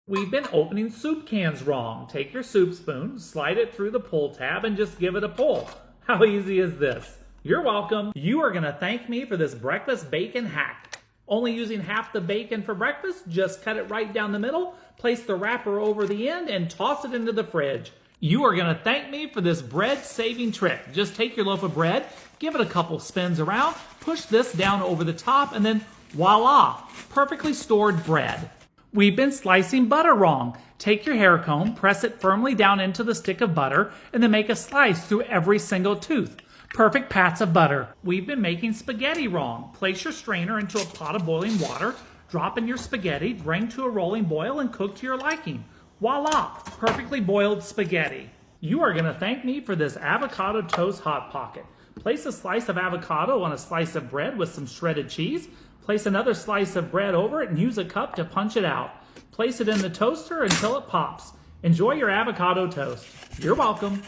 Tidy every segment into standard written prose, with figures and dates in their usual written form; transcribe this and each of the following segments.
We've been opening soup cans wrong. Take your soup spoon, slide it through the pull tab, and just give it a pull. How easy is this? You're welcome. You are going to thank me for this breakfast bacon hack. Only using half the bacon for breakfast, just cut it right down the middle, place the wrapper over the end, and toss it into the fridge. You are going to thank me for this bread-saving trick. Just take your loaf of bread, give it a couple spins around, push this down over the top, and then voila, perfectly stored bread. We've been slicing butter wrong. Take your hair comb, press it firmly down into the stick of butter, and then make a slice through every single tooth. Perfect pats of butter. We've been making spaghetti wrong. Place your strainer into a pot of boiling water, drop in your spaghetti, bring to a rolling boil, and cook to your liking. Voila! Perfectly boiled spaghetti. You are going to thank me for this avocado toast hot pocket. Place a slice of avocado on a slice of bread with some shredded cheese. Place another slice of bread over it and use a cup to punch it out. Place it in the toaster until it pops. Enjoy your avocado toast. You're welcome.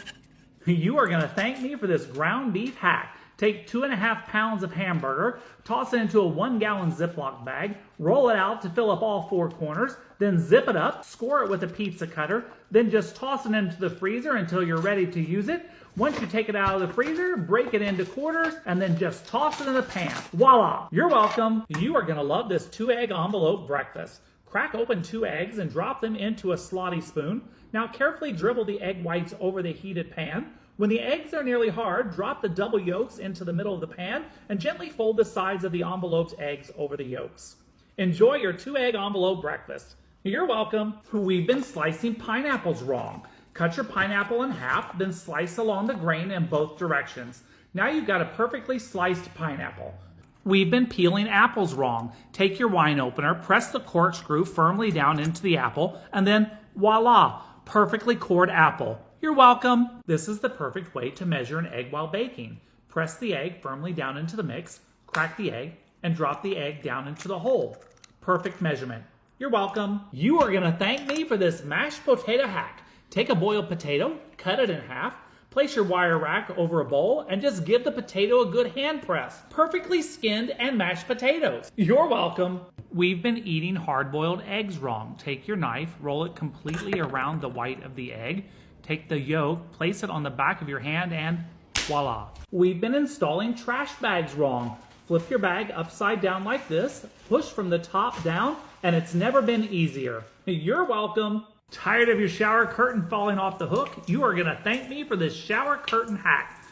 You are going to thank me for this ground beef hack. Take 2.5 pounds of hamburger, toss it into a 1-gallon Ziploc bag, roll it out to fill up all 4 corners, then zip it up, score it with a pizza cutter, then just toss it into the freezer until you're ready to use it. Once you take it out of the freezer, break it into quarters, and then just toss it in the pan. Voila! You're welcome. You are going to love this 2-egg envelope breakfast. Crack open 2 eggs and drop them into a slotty spoon. Now carefully dribble the egg whites over the heated pan. When the eggs are nearly hard, drop the double yolks into the middle of the pan and gently fold the sides of the envelope's eggs over the yolks. Enjoy your 2-egg envelope breakfast. You're welcome. We've been slicing pineapples wrong. Cut your pineapple in half, then slice along the grain in both directions. Now you've got a perfectly sliced pineapple. We've been peeling apples wrong. Take your wine opener, press the corkscrew firmly down into the apple, and then voila, perfectly cored apple. You're welcome. This is the perfect way to measure an egg while baking. Press the egg firmly down into the mix, crack the egg, and drop the egg down into the hole. Perfect measurement. You're welcome. You are going to thank me for this mashed potato hack. Take a boiled potato, cut it in half, place your wire rack over a bowl, and just give the potato a good hand press. Perfectly skinned and mashed potatoes. You're welcome. We've been eating hard-boiled eggs wrong. Take your knife, roll it completely around the white of the egg, take the yolk, place it on the back of your hand, and voila. We've been installing trash bags wrong. Flip your bag upside down like this, push from the top down, and it's never been easier. You're welcome. Tired of your shower curtain falling off the hook? You are going to thank me for this shower curtain hack.